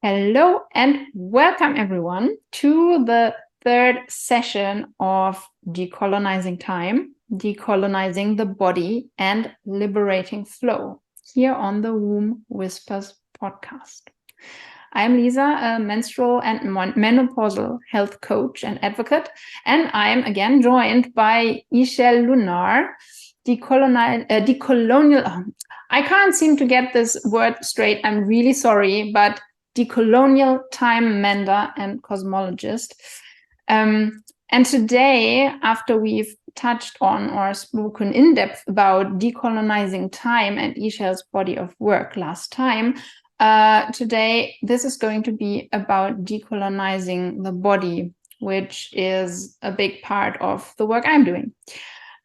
Hello and welcome everyone to the third session of Decolonizing Time, Decolonizing the Body and Liberating Flow here on the Womb Whispers podcast. I'm Lisa, a menstrual and menopausal health coach and advocate, and I'm again joined by Ixchel Lunar, decolonial. I can't seem to get this word straight. I'm really sorry, but decolonial time mender and cosmologist. And today, after we've touched on or spoken in depth about decolonizing time and Ixchel's body of work last time, today this is going to be about decolonizing the body, which is a big part of the work I'm doing.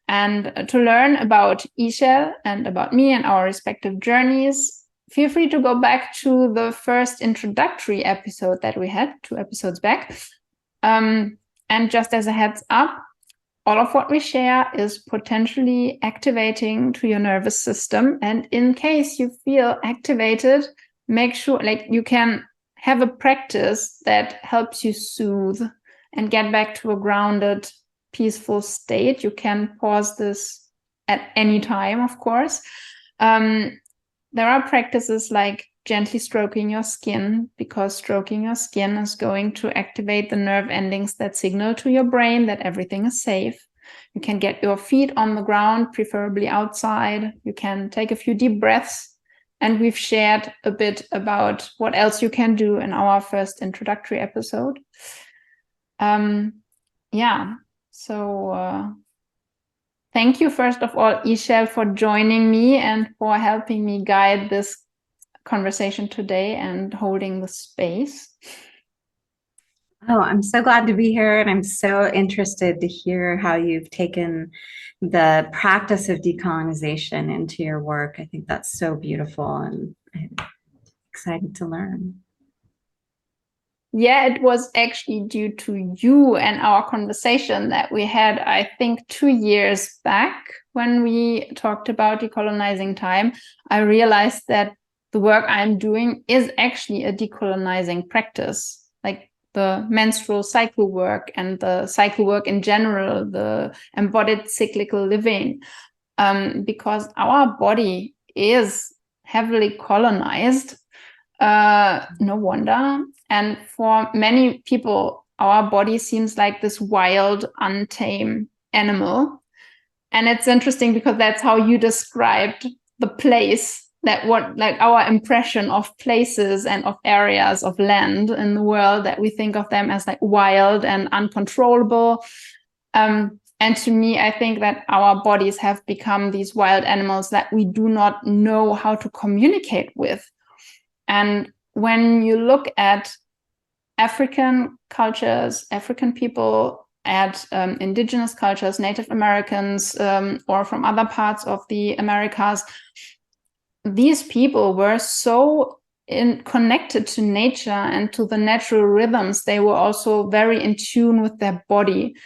And to learn about Ixchel and about me and our respective journeys, feel free to go back to the first introductory episode that we had 2 episodes back. And just as a heads up, all of what we share is potentially activating to your nervous system. And in case you feel activated, make sure you can have a practice that helps you soothe and get back to a grounded, peaceful state. You can pause this at any time, of course. There are practices like gently stroking your skin, because stroking your skin is going to activate the nerve endings that signal to your brain that everything is safe. You can get your feet on the ground, preferably outside. You can take a few deep breaths. And we've shared a bit about what else you can do in our first introductory episode. So thank you, first of all, Ixchel, for joining me and for helping me guide this conversation today and holding the space. Oh, I'm so glad to be here, and I'm so interested to hear how you've taken the practice of decolonization into your work. I think that's so beautiful, and I'm excited to learn. Yeah, it was actually due to you and our conversation that we had, I think, 2 years back when we talked about decolonizing time. I realized that the work I'm doing is actually a decolonizing practice, like the menstrual cycle work and the cycle work in general, the embodied cyclical living, because our body is heavily colonized. No wonder. And for many people, our body seems like this wild, untamed animal. And it's interesting because that's how you described the place, our impression of places and of areas of land in the world, that we think of them as like wild and uncontrollable. And to me, I think that our bodies have become these wild animals that we do not know how to communicate with. And when you look at African cultures, African people, at indigenous cultures, Native Americans, or from other parts of the Americas, these people were so connected to nature and to the natural rhythms. They were also very in tune with their body.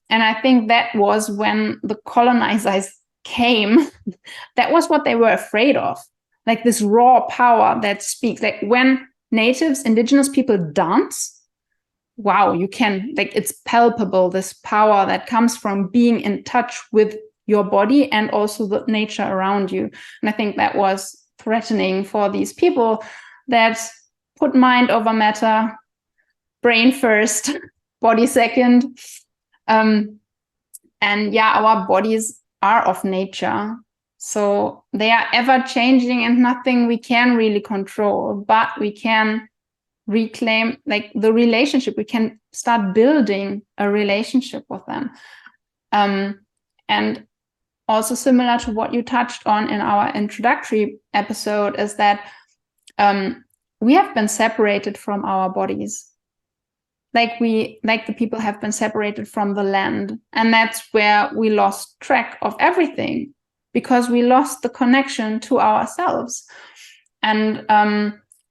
And I think that was when the colonizers came, that was what they were afraid of. Like this raw power that speaks. Like when natives, indigenous people dance, wow, you can, it's palpable, this power that comes from being in touch with your body and also the nature around you. And I think that was threatening for these people that put mind over matter, brain first, body second. And our bodies are of nature. So they are ever changing and nothing we can really control, but we can reclaim the relationship. We can start building a relationship with them. And also similar to what you touched on in our introductory episode is that we have been separated from our bodies. Like the people have been separated from the land. And that's where we lost track of everything, because we lost the connection to ourselves. And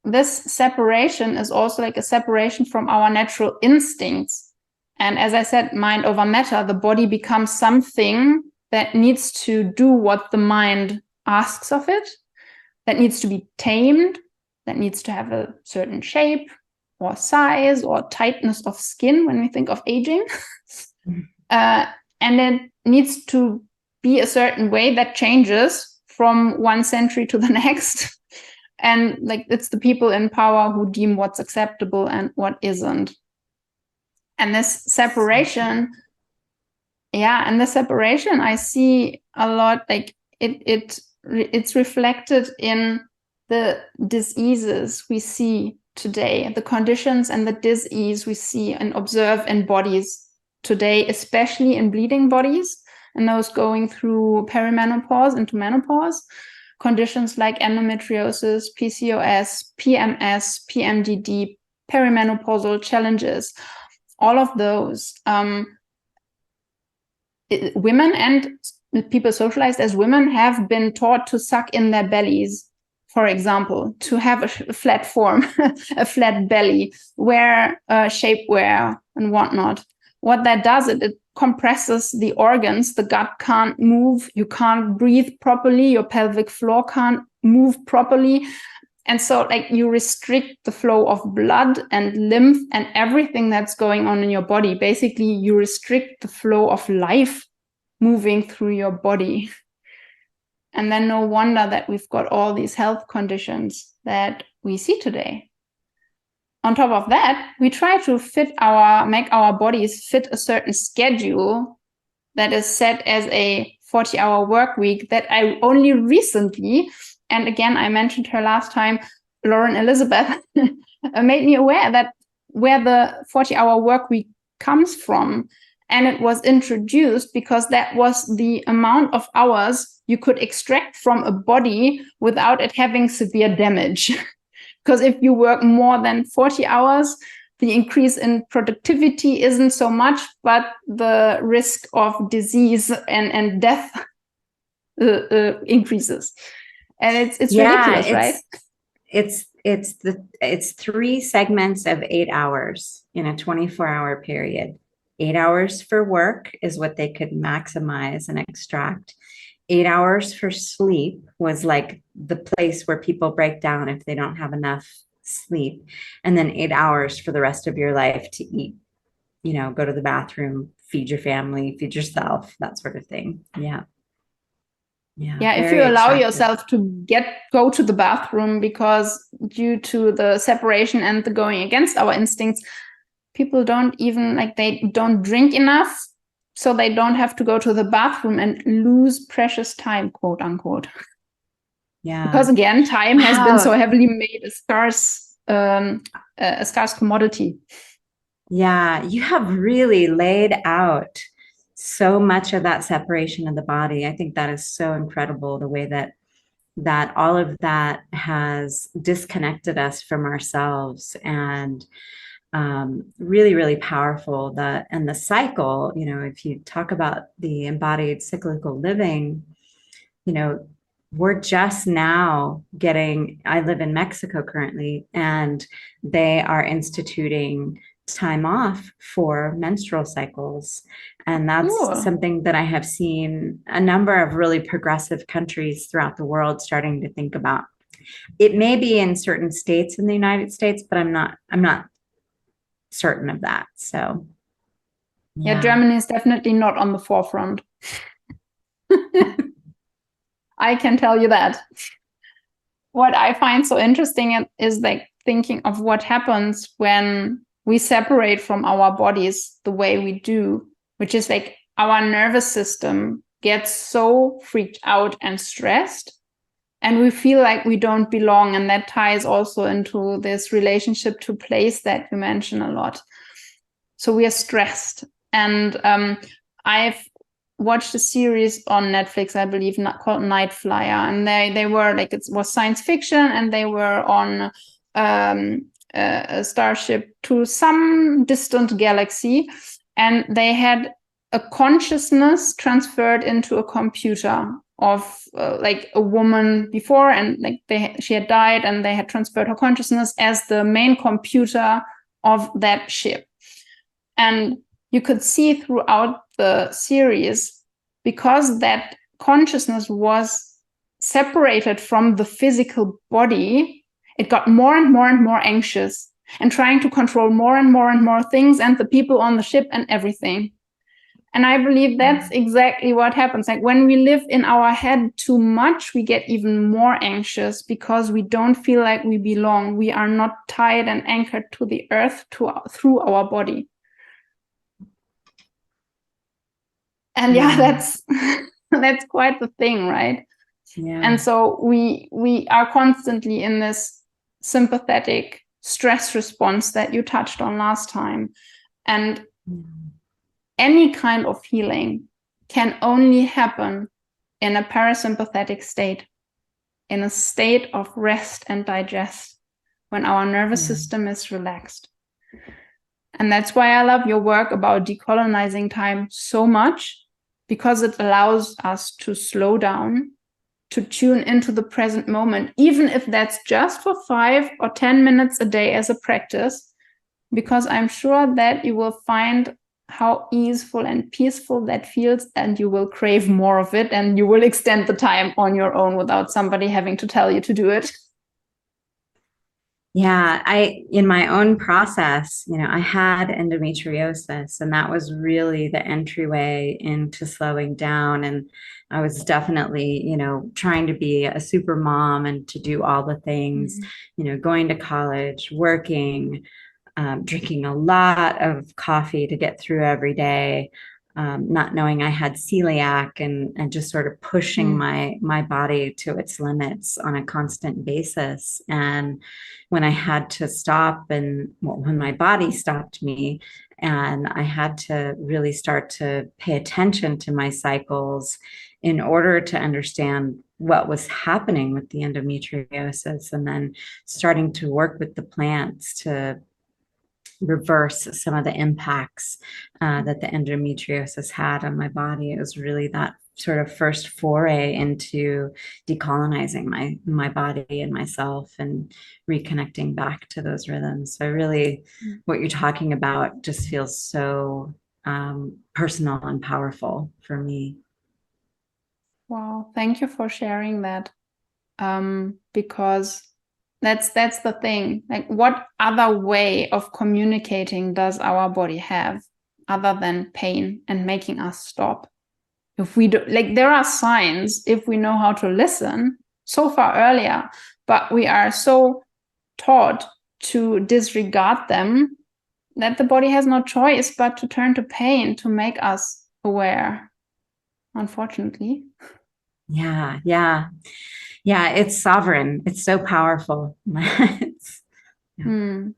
this separation is also like a separation from our natural instincts. And as I said, mind over matter, the body becomes something that needs to do what the mind asks of it, that needs to be tamed, that needs to have a certain shape or size or tightness of skin when we think of aging. And it needs to be a certain way that changes from one century to the next. And like, it's the people in power who deem what's acceptable and what isn't. And this separation, I see a lot, like it's reflected in the diseases we see today, the conditions and the disease we see and observe in bodies today, especially in bleeding bodies and those going through perimenopause into menopause. Conditions like endometriosis, PCOS, PMS, PMDD, perimenopausal challenges, all of those. Women and people socialized as women have been taught to suck in their bellies, for example, to have a flat form, a flat belly, wear shapewear and whatnot. What that does, it compresses the organs. The gut can't move. You can't breathe properly. Your pelvic floor can't move properly. And so like you restrict the flow of blood and lymph and everything that's going on in your body. Basically, you restrict the flow of life moving through your body. And then no wonder that we've got all these health conditions that we see today. On top of that, we try to make our bodies fit a certain schedule that is set as a 40-hour work week that I only recently, and again, I mentioned her last time, Lauren Elizabeth, made me aware that where the 40-hour work week comes from. And it was introduced because that was the amount of hours you could extract from a body without it having severe damage. Because if you work more than 40 hours, the increase in productivity isn't so much, but the risk of disease and death increases. And it's ridiculous, right? It's 3 segments of 8 hours in a 24-hour period. 8 hours for work is what they could maximize and extract. 8 hours for sleep was like the place where people break down if they don't have enough sleep. And then 8 hours for the rest of your life to eat, go to the bathroom, feed your family, feed yourself, that sort of thing. Yeah. Yeah, if you allow yourself to go to the bathroom, because due to the separation and the going against our instincts, people don't even they don't drink enough, so they don't have to go to the bathroom and lose precious time, quote unquote. Yeah. Because again, time has been so heavily made a scarce commodity. Yeah, you have really laid out so much of that separation of the body. I think that is so incredible, the way that all of that has disconnected us from ourselves, and really, really powerful. And the cycle, if you talk about the embodied cyclical living, we're just now I live in Mexico currently, and they are instituting time off for menstrual cycles. And that's something that I have seen a number of really progressive countries throughout the world starting to think about. It may be in certain states in the United States, but I'm not certain of that. So yeah, Germany is definitely not on the forefront. I can tell you that. What I find so interesting is thinking of what happens when we separate from our bodies the way we do, which is our nervous system gets so freaked out and stressed, and we feel like we don't belong. And that ties also into this relationship to place that you mention a lot. So we are stressed. And I've watched a series on Netflix, I believe, called Night Flyer. And they were it was science fiction, and they were on a starship to some distant galaxy. And they had a consciousness transferred into a computer of a woman before, and she had died, and they had transferred her consciousness as the main computer of that ship. And you could see throughout the series, because that consciousness was separated from the physical body, it got more and more and more anxious and trying to control more and more and more things and the people on the ship and everything. And I believe that's exactly what happens. Like when we live in our head too much, we get even more anxious because we don't feel like we belong. We are not tied and anchored to the earth through our body. And that's that's quite the thing, right? Yeah. And so we are constantly in this sympathetic stress response that you touched on last time. And any kind of healing can only happen in a parasympathetic state, in a state of rest and digest, when our nervous system is relaxed. And that's why I love your work about decolonizing time so much, because it allows us to slow down, to tune into the present moment, even if that's just for 5 or 10 minutes a day as a practice, because I'm sure that you will find how easeful and peaceful that feels, and you will crave more of it, and you will extend the time on your own without somebody having to tell you to do it. Yeah, in my own process, I had endometriosis, and that was really the entryway into slowing down. And I was definitely, trying to be a super mom and to do all the things, going to college, working, drinking a lot of coffee to get through every day, not knowing I had celiac, and just sort of pushing my body to its limits on a constant basis. And when I had to stop, and when my body stopped me, and I had to really start to pay attention to my cycles in order to understand what was happening with the endometriosis, and then starting to work with the plants to reverse some of the impacts that the endometriosis had on my body. It was really that sort of first foray into decolonizing my body and myself and reconnecting back to those rhythms. So really, what you're talking about just feels so personal and powerful for me. Wow, thank you for sharing that. Because that's the thing. Like, what other way of communicating does our body have other than pain and making us stop? If we do, like, there are signs if we know how to listen so far earlier, but we are so taught to disregard them that the body has no choice but to turn to pain to make us aware, unfortunately. Yeah, it's sovereign. It's so powerful. And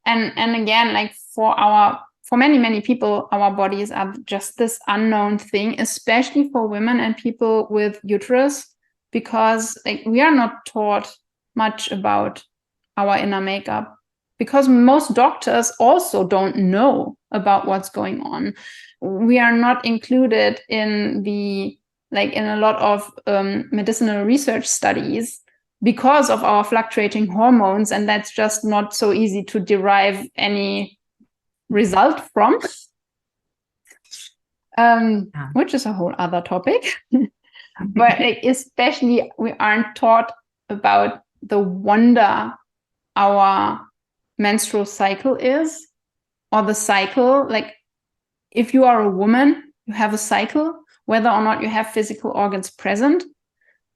again, like for many people, our bodies are just this unknown thing, especially for women and people with uterus, because like we are not taught much about our inner makeup, because most doctors also don't know about what's going on. We are not included in in a lot of medicinal research studies because of our fluctuating hormones, and that's just not so easy to derive any result from, which is a whole other topic. But especially we aren't taught about the wonder our menstrual cycle is, or the cycle. Like, if you are a woman, you have a cycle, whether or not you have physical organs present.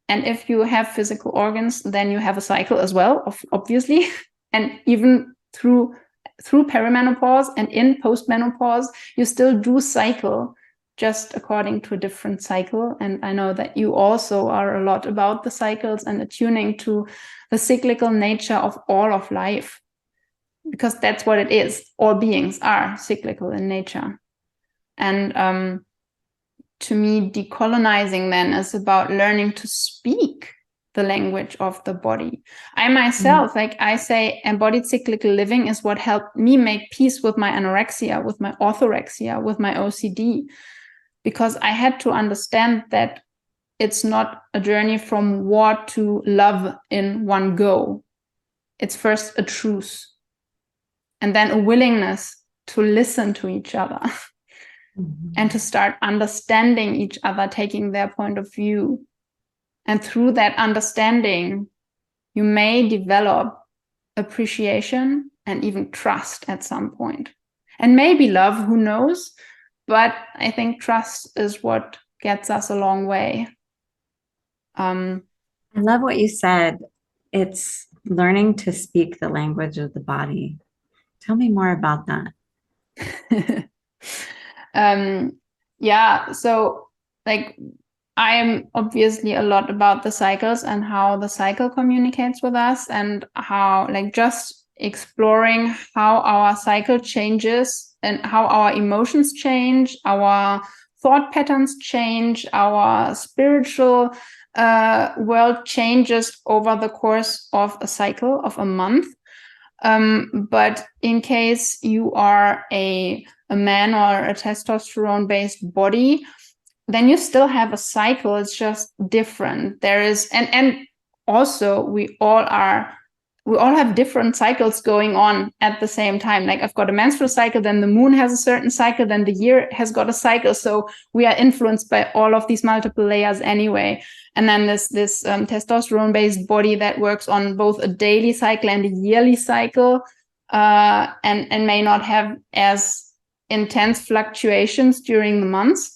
And if you have physical organs, then you have a cycle as well, obviously. And even through perimenopause and in postmenopause, you still do cycle, just according to a different cycle. And I know that you also are a lot about the cycles and attuning to the cyclical nature of all of life, because that's what it is. All beings are cyclical in nature. And to me, decolonizing then is about learning to speak the language of the body. I myself, like I say, embodied cyclical living is what helped me make peace with my anorexia, with my orthorexia, with my OCD, because I had to understand that it's not a journey from war to love in one go. It's first a truce, and then a willingness to listen to each other. And to start understanding each other, taking their point of view. And through that understanding, you may develop appreciation and even trust at some point. And maybe love, who knows? But I think trust is what gets us a long way. I love what you said. It's learning to speak the language of the body. Tell me more about that. Yeah, so like I'm obviously a lot about the cycles and how the cycle communicates with us, and how like just exploring how our cycle changes and how our emotions change, our thought patterns change, our spiritual world changes over the course of a cycle of a month. But in case you are a man or a testosterone-based body, then you still have a cycle. It's just different. There is, and also we all have different cycles going on at the same time. Like I've got a menstrual cycle, then the moon has a certain cycle, then the year has got a cycle. So we are influenced by all of these multiple layers anyway. And then this testosterone-based body that works on both a daily cycle and a yearly cycle, and may not have as intense fluctuations during the months.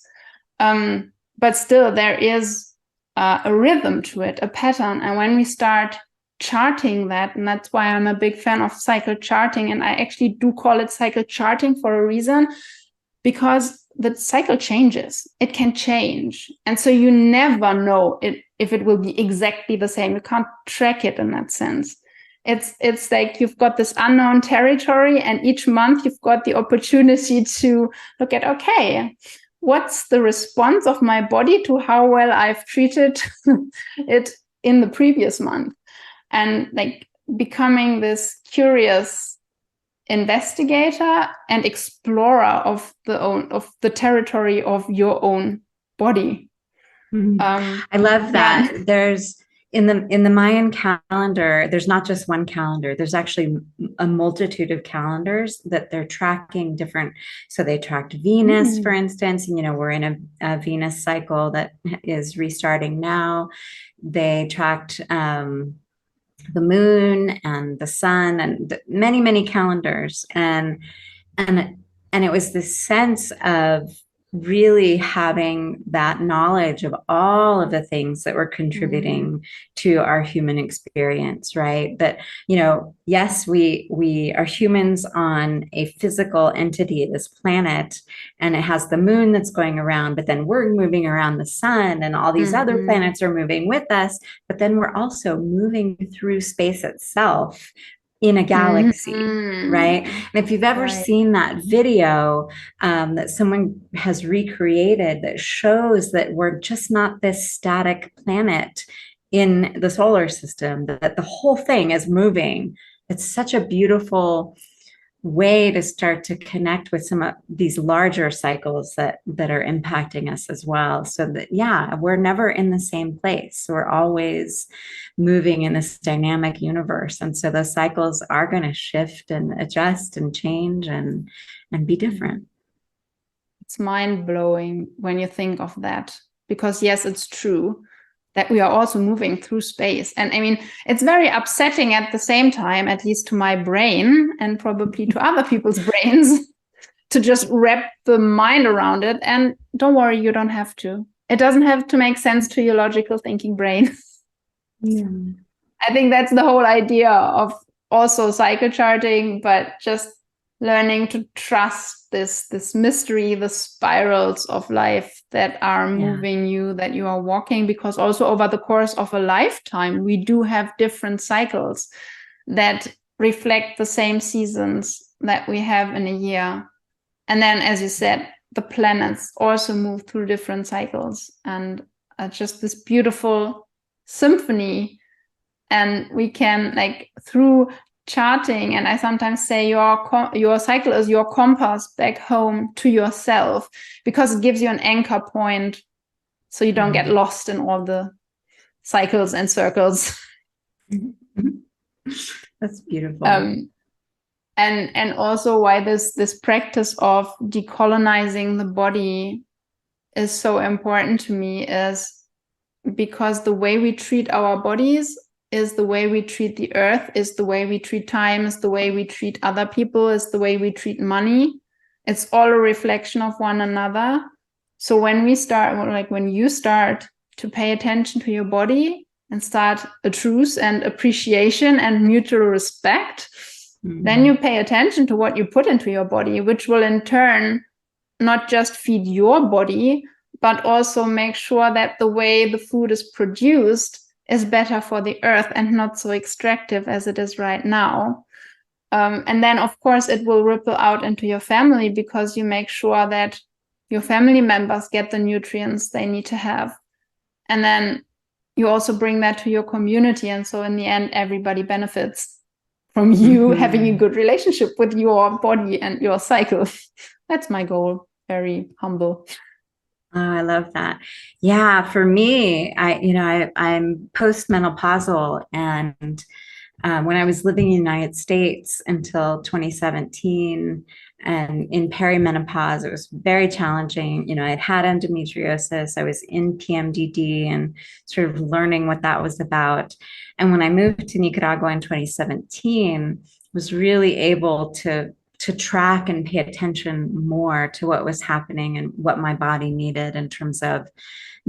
But still there is a rhythm to it, a pattern. And when we start charting that, and that's why I'm a big fan of cycle charting, and I actually do call it cycle charting for a reason, because the cycle changes. It can change. And so you never know if it will be exactly the same. You can't track it in that sense. It's like you've got this unknown territory, and each month you've got the opportunity to look at, okay, what's the response of my body to how well I've treated it in the previous month? And like becoming this curious investigator and explorer of the territory of your own body. I love that. Yeah. There's in the Mayan calendar, there's not just one calendar. There's actually a multitude of calendars that they're tracking different. So they tracked Venus, for instance, and we're in a Venus cycle that is restarting now. They tracked the moon and the sun and many, many calendars. And it was this sense of really having that knowledge of all of the things that were contributing to our human experience, right? That, yes, we are humans on a physical entity, this planet, and it has the moon that's going around, but then we're moving around the sun, and all these other planets are moving with us, but then we're also moving through space itself in a galaxy, right? And if you've ever seen that video that someone has recreated that shows that we're just not this static planet in the solar system, that the whole thing is moving, it's such a beautiful way to start to connect with some of these larger cycles that are impacting us as well. So that, yeah, we're never in the same place. We're always moving in this dynamic universe. And so those cycles are going to shift and adjust and change and be different. It's mind-blowing when you think of that, because yes, it's true that we are also moving through space. And I mean, it's very upsetting at the same time, at least to my brain and probably to other people's brains, to just wrap the mind around it. And don't worry, you don't have to. It doesn't have to make sense to your logical thinking brain. Yeah. I think that's the whole idea of also cycle charting, but just learning to trust this mystery, the spirals of life that are moving you, that you are walking, because also over the course of a lifetime, we do have different cycles that reflect the same seasons that we have in a year. And then, as you said, the planets also move through different cycles, and just this beautiful symphony. And we can, like, through charting, and I sometimes say your cycle is your compass back home to yourself, because it gives you an anchor point so you don't get lost in all the cycles and circles. That's beautiful. And also why this practice of decolonizing the body is so important to me is because the way we treat our bodies is the way we treat the earth, is the way we treat time, is the way we treat other people, is the way we treat money. It's all a reflection of one another. So when we start, like when you start to pay attention to your body and start a truce and appreciation and mutual respect, then you pay attention to what you put into your body, which will in turn not just feed your body, but also make sure that the way the food is produced is better for the earth and not so extractive as it is right now. And then, of course, it will ripple out into your family, because you make sure that your family members get the nutrients they need to have. And then you also bring that to your community. And so in the end, everybody benefits from you having a good relationship with your body and your cycle. That's my goal. Very humble. Oh, I love that. Yeah, for me, I'm postmenopausal, and when I was living in the United States until 2017, and in perimenopause, it was very challenging. You know, I'd had endometriosis, I was in PMDD and sort of learning what that was about. And when I moved to Nicaragua in 2017, was really able to track and pay attention more to what was happening and what my body needed in terms of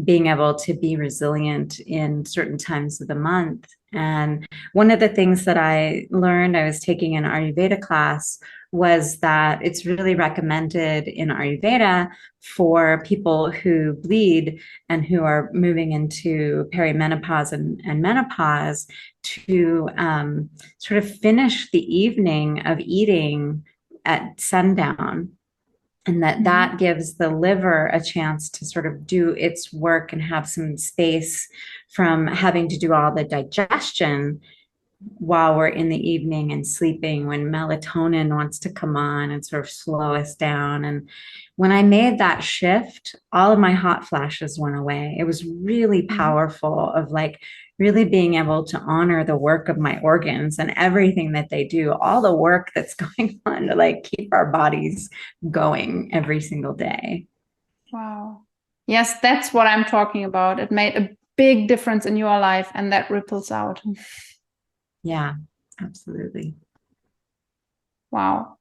being able to be resilient in certain times of the month. And one of the things that I learned, I was taking an Ayurveda class, was that it's really recommended in Ayurveda for people who bleed and who are moving into perimenopause and menopause to sort of finish the evening of eating at sundown, and that gives the liver a chance to sort of do its work and have some space from having to do all the digestion while we're in the evening and sleeping, when melatonin wants to come on and sort of slow us down. And when I made that shift, all of my hot flashes went away. It was really powerful, of like really being able to honor the work of my organs and everything that they do, all the work that's going on to like keep our bodies going every single day. Wow. Yes, that's what I'm talking about. It made a big difference in your life, and that ripples out. Yeah, absolutely. Wow.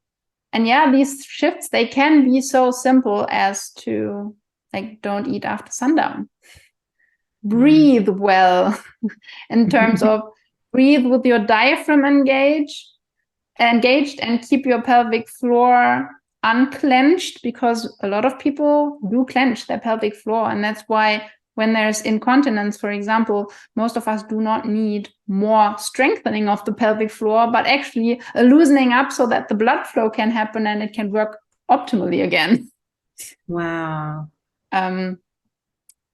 And yeah, these shifts, they can be so simple as to like, don't eat after sundown. Breathe well in terms of breathe with your diaphragm engaged and keep your pelvic floor unclenched, because a lot of people do clench their pelvic floor. And that's why when there's incontinence, for example, most of us do not need more strengthening of the pelvic floor, but actually a loosening up so that the blood flow can happen and it can work optimally again. Wow. And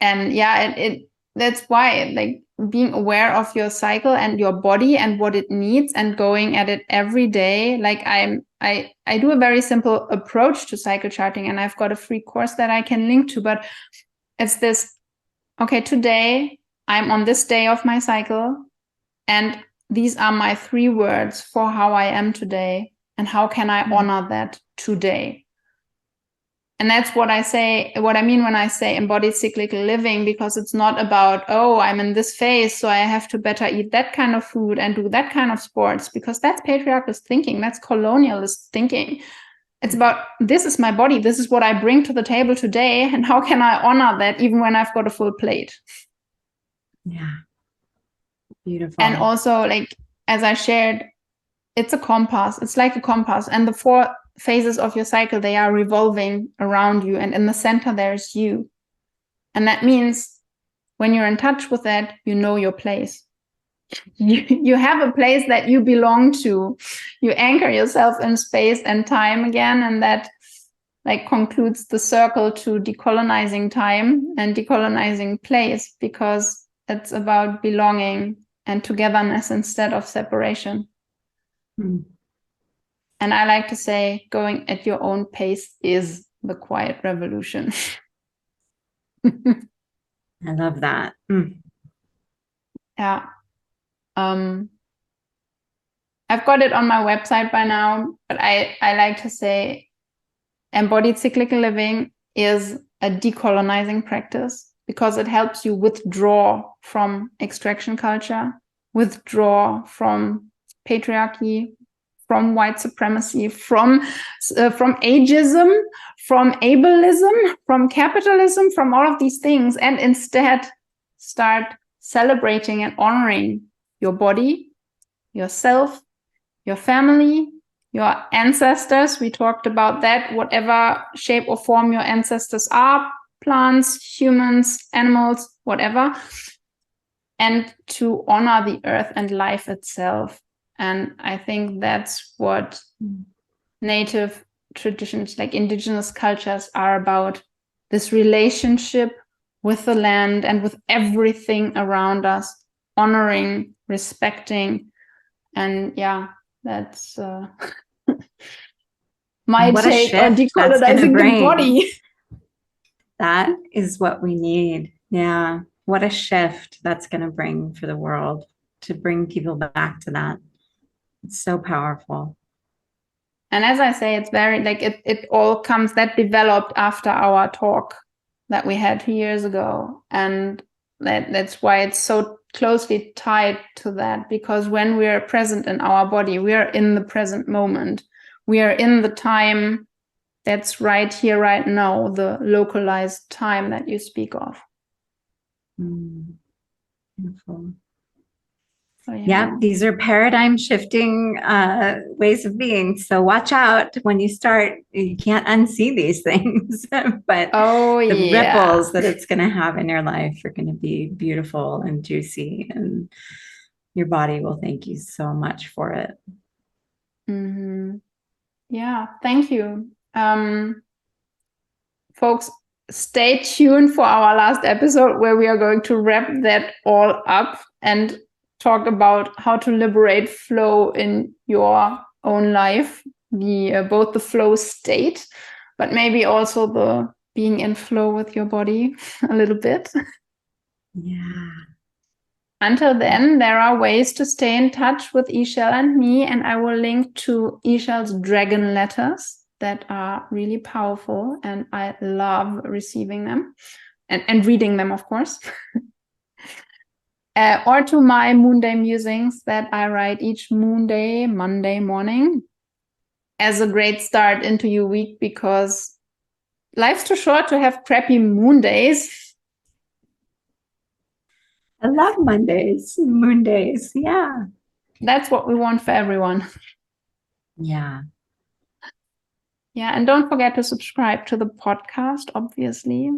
yeah, that's why, like, being aware of your cycle and your body and what it needs and going at it every day. Like I do a very simple approach to cycle charting, and I've got a free course that I can link to, but it's this, okay, today I'm on this day of my cycle, and these are my 3 words for how I am today, and how can I honor that today? And that's what I mean when I say embodied cyclical living, because it's not about, oh, I'm in this phase, so I have to better eat that kind of food and do that kind of sports, because that's patriarchal thinking, that's colonialist thinking. It's about, this is my body, this is what I bring to the table today, and how can I honor that even when I've got a full plate? Yeah. Beautiful. And also, like, as I shared, it's a compass. It's like a compass. And the 4 phases of your cycle, they are revolving around you. And in the center, there's you. And that means when you're in touch with that, you know your place. You have a place that you belong to. You anchor yourself in space and time again. And that like concludes the circle to decolonizing time and decolonizing place, because it's about belonging and togetherness instead of separation. And I like to say, going at your own pace is the quiet revolution. I love that. Yeah. I've got it on my website by now, but I like to say embodied cyclical living is a decolonizing practice, because it helps you withdraw from extraction culture, withdraw from patriarchy, from white supremacy, from ageism, from ableism, from capitalism, from all of these things, and instead start celebrating and honoring your body, yourself, your family, your ancestors. We talked about that, whatever shape or form your ancestors are, plants, humans, animals, whatever, and to honor the earth and life itself. And I think that's what native traditions, like indigenous cultures, are about, this relationship with the land and with everything around us, honoring, respecting. And yeah, that's my take on decolonizing the body. That is what we need. Yeah. What a shift that's going to bring for the world, to bring people back to that. It's so powerful. And as I say, it's very like it all comes, that developed after our talk that we had 2 years ago. And that's why it's so closely tied to that, because when we are present in our body, we are in the present moment. We are in the time that's right here, right now, the localized time that you speak of. Beautiful. So, yeah, these are paradigm shifting ways of being. So watch out when you start. You can't unsee these things, but the ripples that it's going to have in your life are going to be beautiful and juicy, and your body will thank you so much for it. Yeah, thank you. Folks, stay tuned for our last episode, where we are going to wrap that all up and talk about how to liberate flow in your own life, both the flow state, but maybe also the being in flow with your body a little bit. Yeah. Until then, there are ways to stay in touch with Ixchel and me, and I will link to Ixchel's dragon letters that are really powerful, and I love receiving them and reading them, of course. Or to my Moon Day musings that I write each Moon Day, Monday morning, as a great start into your week, because life's too short to have crappy Moon days. I love Mondays, Moon days. Yeah. That's what we want for everyone. Yeah. Yeah, and don't forget to subscribe to the podcast, obviously.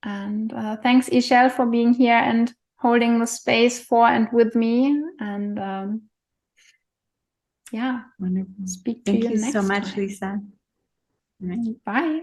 And thanks, Ixchel, for being here and holding the space for and with me. And yeah, wonderful. Speak to you next time. Thank you so much, Lisa. Right. Bye.